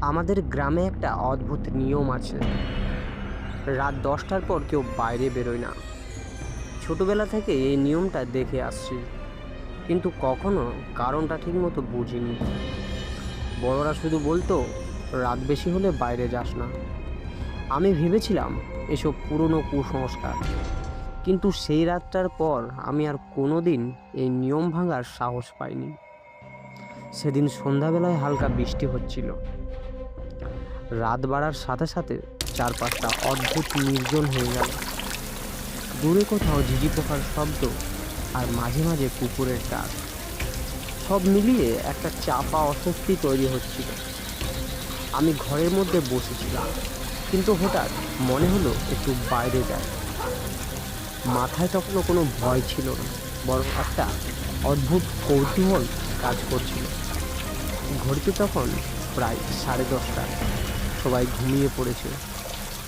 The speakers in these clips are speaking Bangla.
আমাদের গ্রামে একটা অদ্ভুত নিয়ম আছে। রাত ১০টার পর কেউ বাইরে বেরোয় না। ছোটবেলা থেকে এই নিয়মটা দেখে আসছি, কিন্তু কখনো কারণটা ঠিকমতো বুঝিনি। বড়রা শুধু বলতো, রাত বেশি হলে বাইরে যাস না। আমি ভেবেছিলাম এসব পুরনো কুসংস্কার, কিন্তু সেই রাতটার পর আমি আর কোনোদিন এই নিয়ম ভাঙার সাহস পাইনি। সেদিন সন্ধ্যাবেলায় হালকা বৃষ্টি হচ্ছিল। রাত বাড়ার সাথে সাথে চারপাশটা অদ্ভুত নির্জন হয়ে গেল। দূরে কোথাও ঝিঝি পোকার শব্দ, আর মাঝে মাঝে কুকুরের ডাক। সব মিলিয়ে একটা চাপা অস্বস্তি তৈরি হচ্ছিল। আমি ঘরের মধ্যে বসেছিলাম, কিন্তু হঠাৎ মনে হলো একটু বাইরে যায়। মাথায় তখনও কোনো ভয় ছিল না, বরং একটা অদ্ভুত কৌতূহল কাজ করছিল। ঘড়িতে তখন প্রায় 10:30। সবাই ঘুমিয়ে পড়েছে।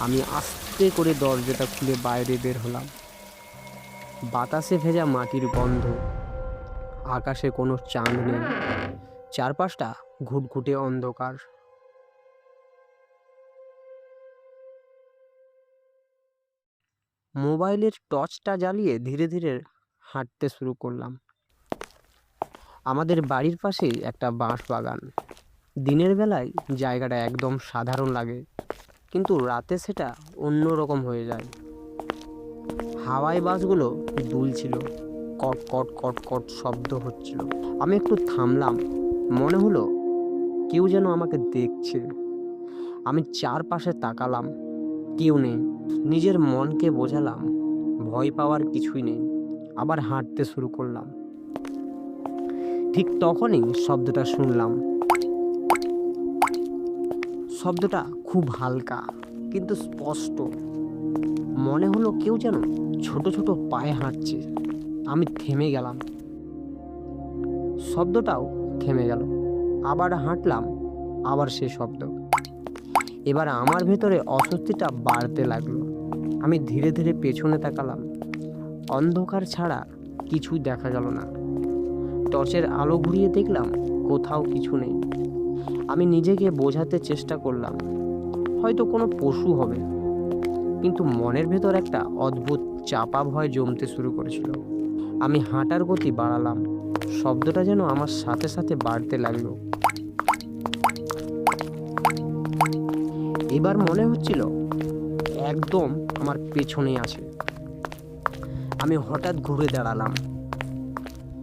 আমি আস্তে করে দরজাটা খুলে বাইরে বের হলাম। বাতাসে ভেজা মাটির গন্ধ, আকাশে কোনো চাঁদ নেই, চারপাশটা ঘুটঘুটে অন্ধকার। মোবাইলের টর্চটা জ্বালিয়ে ধীরে ধীরে হাঁটতে শুরু করলাম। আমাদের বাড়ির পাশেই একটা বাঁশ বাগান। দিনের বেলায় জায়গাটা একদম সাধারণ লাগে, কিন্তু রাতে সেটা অন্যরকম হয়ে যায়। হাওয়ায় বাঁশগুলো দুলছিল, কট কট কট কট শব্দ হচ্ছিল। আমি একটু থামলাম, মনে হলো কেউ যেন আমাকে দেখছে। আমি চারপাশে তাকালাম, কেউ নেই। নিজের মনকে বোঝালাম ভয় পাওয়ার কিছুই নেই। আবার হাঁটতে শুরু করলাম। ঠিক তখনই শব্দটা শুনলাম। শব্দটা খুব হালকা কিন্তু স্পষ্ট। মনে হলো কেউ যেন ছোট ছোট পায়ে হাঁটছে। আমি থেমে গেলাম। শব্দটাও থেমে গেল। আবার হাঁটলাম, আবার সে শব্দ। এবার আমার ভেতরে অস্বস্তিটা বাড়তে লাগলো। আমি ধীরে ধীরে পেছনে তাকালাম। অন্ধকার ছাড়া কিছুই দেখা গেল না। টর্চের আলো ঘুরিয়ে দেখলাম কোথাও কিছু নেই। আমি নিজেকে বোঝাতে চেষ্টা করলাম হয়তো কোনো পশু হবে, কিন্তু মনের ভেতর একটা অদ্ভুত চাপা ভয় জমতে শুরু করেছিল। আমি হাঁটার গতি বাড়ালাম। শব্দটা যেন আমার সাথে সাথে বাড়তে লাগলো। এবার মনে হচ্ছিল একদম আমার পেছনে আছে। আমি হঠাৎ ঘুরে দাঁড়ালাম।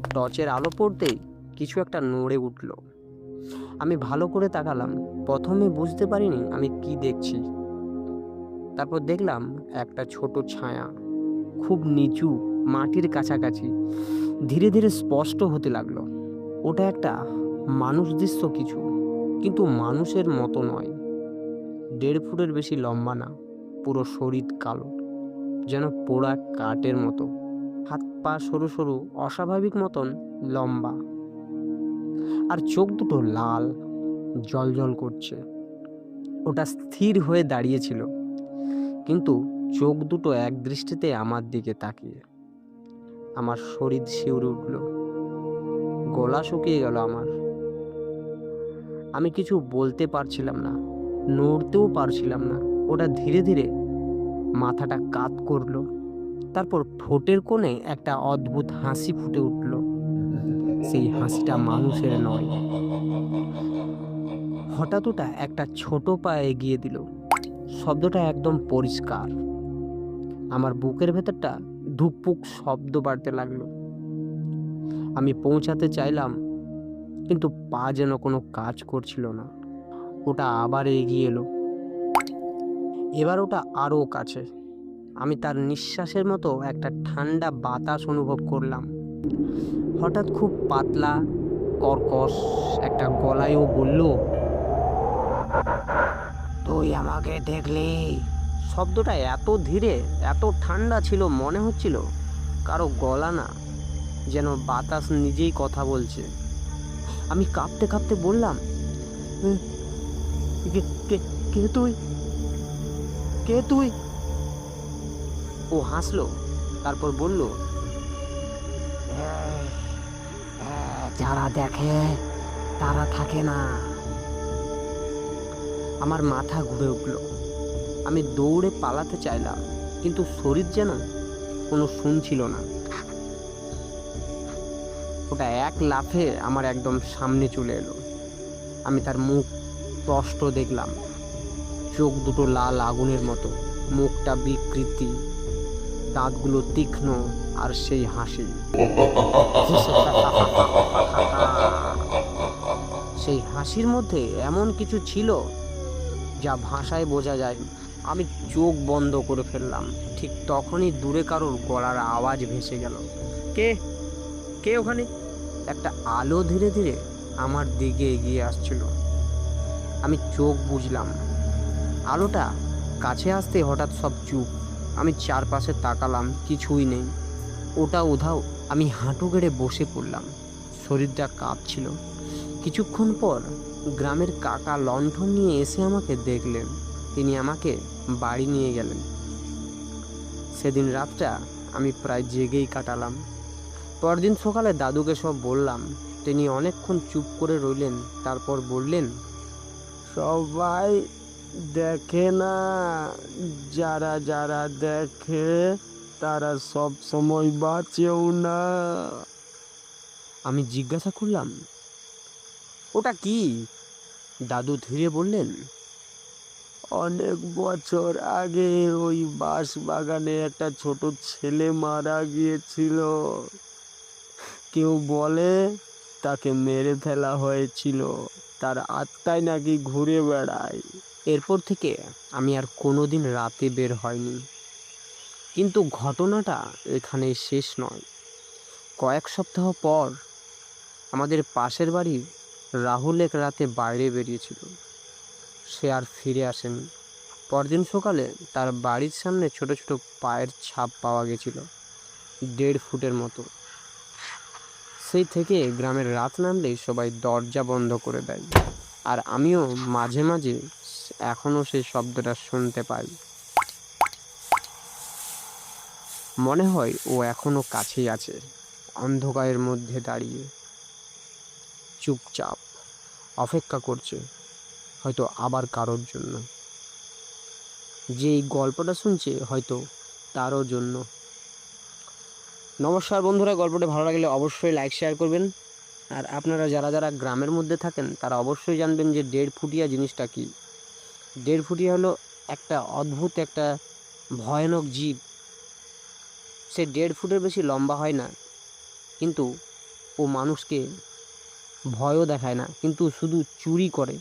টর্চের আলো পড়তেই কিছু একটা নড়ে উঠল। আমি ভালো করে তাকালাম। প্রথমে বুঝতে পারিনি আমি কি দেখছি। তারপর দেখলাম একটা ছোট ছায়া, খুব নিচু, মাটির কাছাকাছি। ধীরে ধীরে স্পষ্ট হতে লাগলো। ওটা একটা মানুষ দৃশ্য কিছু, কিন্তু মানুষের মতো নয়। 1.5 ফুটের বেশি লম্বা না, পুরো শরীর কালো, যেন পোড়া কাঠের মতো। হাত পা সরু সরু, অস্বাভাবিক মতন লম্বা, আর চোখ দুটো লাল, জল জল করছে। ওটা স্থির হয়ে দাঁড়িয়েছিল, কিন্তু চোখ দুটো এক দৃষ্টিতে আমার দিকে তাকিয়ে। আমার শরীর শিউরে উঠল, গলা শুকিয়ে গেল আমার। আমি কিছু বলতে পারছিলাম না, নড়তেও পারছিলাম না। ওটা ধীরে ধীরে মাথাটা কাত করলো, তারপর ঠোঁটের কোণে একটা অদ্ভুত হাসি ফুটে উঠল। সেই হাসিটা মানুষের নয়। হঠাৎ ওটা একটা ছোট পা এগিয়ে দিল। শব্দটা একদম পরিষ্কার। আমার বুকের ভেতরটা ধুকপুক শব্দ বাড়তে লাগলো। আমি পৌঁছাতে চাইলাম, কিন্তু পা যেন কোনো কাজ করছিল না। ওটা আবার এগিয়ে এলো। এবার ওটা আরও কাছে। আমি তার নিঃশ্বাসের মতো একটা ঠান্ডা বাতাস অনুভব করলাম। হঠাৎ খুব পাতলা, কর্কশ একটা গলায় ও বলল, তুই আমাকে দেখলি? শব্দটা এত ধীরে, এত ঠান্ডা ছিল, মনে হচ্ছিল কারো গলা না, যেন বাতাস নিজেই কথা বলছে। আমি কাঁপতে কাঁপতে বললাম, "এ, কে কে কে তুই? কে তুই?" ও হাসলো, তারপর বলল, যারা দেখে তারা থাকে না। আমার মাথা ঘুরে উঠল। আমি দৌড়ে পালাতে চাইলাম, কিন্তু শরীর যেন কোনো শুনছিল না। ওটা এক লাফে আমার একদম সামনে চলে এলো। আমি তার মুখ স্পষ্ট দেখলাম, চোখ দুটো লাল আগুনের মতো, মুখটা বিকৃতি, দাঁতগুলো তীক্ষ্ণ, আর সেই হাসি। সেই হাসির মধ্যে এমন কিছু ছিল যা ভাষায় বোঝা যায়। আমি চোখ বন্ধ করে ফেললাম। ঠিক তখনই দূরে কারোর গলার আওয়াজ ভেসে গেল, কে কে ওখানে? একটা আলো ধীরে ধীরে আমার দিকে এগিয়ে আসছিল। আমি চোখ বুজলাম। আলোটা কাছে আসতে হঠাৎ সব চুপ। আমি চারপাশে তাকালাম, কিছুই নেই। ওটা উধাও। আমি হাঁটু গেড়ে বসে পড়লাম, শরীরটা কাঁপছিল। কিছুক্ষণ পর গ্রামের কাকা লণ্ঠন নিয়ে এসে আমাকে দেখলেন। তিনি আমাকে বাড়ি নিয়ে গেলেন। সেদিন রাতটা আমি প্রায় জেগেই কাটালাম। পরদিন সকালে দাদুকে সব বললাম। তিনি অনেকক্ষণ চুপ করে রইলেন, তারপর বললেন, সবাই দেখে না, যারা যারা দেখে তারা সব সময় বাঁচেও না। আমি জিজ্ঞাসা করলাম, ওটা কি? দাদু ধীরে বললেন, অনেক বছর আগে ওই বাঁশ বাগানে একটা ছোট ছেলে মারা গিয়েছিল। কেউ বলে তাকে মেরে ফেলা হয়েছিল, তার আত্মায় নাকি ঘুরে বেড়ায়। এরপর থেকে আমি আর কোনোদিন রাতে বের হয়নি। কিন্তু ঘটনাটা এখানে শেষ নয়। কয়েক সপ্তাহ পর আমাদের পাশের বাড়ির রাহুল এক রাতে বাইরে বেরিয়েছিল। সে আর ফিরে আসেনি। পরদিন সকালে তার বাড়ির সামনে ছোট ছোট পায়ের ছাপ পাওয়া গেছিল, 1.5 ফুটের মতো। সেই থেকে গ্রামের রাত নামলেই সবাই দরজা বন্ধ করে দেয়। আর আমিও মাঝে মাঝে এখনো সেই শব্দটা শুনতে পাই। মনে হয় ও এখনো কাছেই আছে, অন্ধকারের মধ্যে দাঁড়িয়ে, চুপচাপ অপেক্ষা করছে, হয়তো আবার কারোর জন্য। যে এই গল্পটা শুনছে হয়তো তারও জন্য। নমস্কার বন্ধুরা, গল্পটা ভালো লাগলে অবশ্যই লাইক শেয়ার করবেন। আর আপনারা যারা যারা গ্রামের মধ্যে থাকেন তারা অবশ্যই জানবেন যে 1.5 ফুটিয়া জিনিসটা কি। 1.5 ফুটিয়া হলো একটা অদ্ভুত, একটা ভয়ানক জীব। সে 1.5 ফুটের বেশি লম্বা হয় না, কিন্তু ও মানুষকে ভয়ও দেখায় না, কিন্তু শুধু চুরি করে।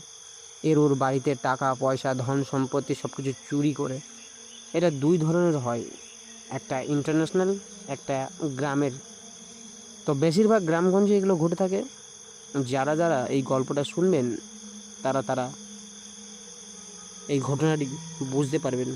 ওর বাড়িতে টাকা পয়সা ধন সম্পত্তি সব কিছু চুরি করে। এটা 2 ধরনের হয়, একটা ইন্টারন্যাশনাল, একটা গ্রামের। তো বেশিরভাগ গ্রামগঞ্জে এগুলো ঘটে থাকে। যারা যারা এই গল্পটা শুনবেন তারা তারা এই ঘটনাটি বুঝতে পারবেন।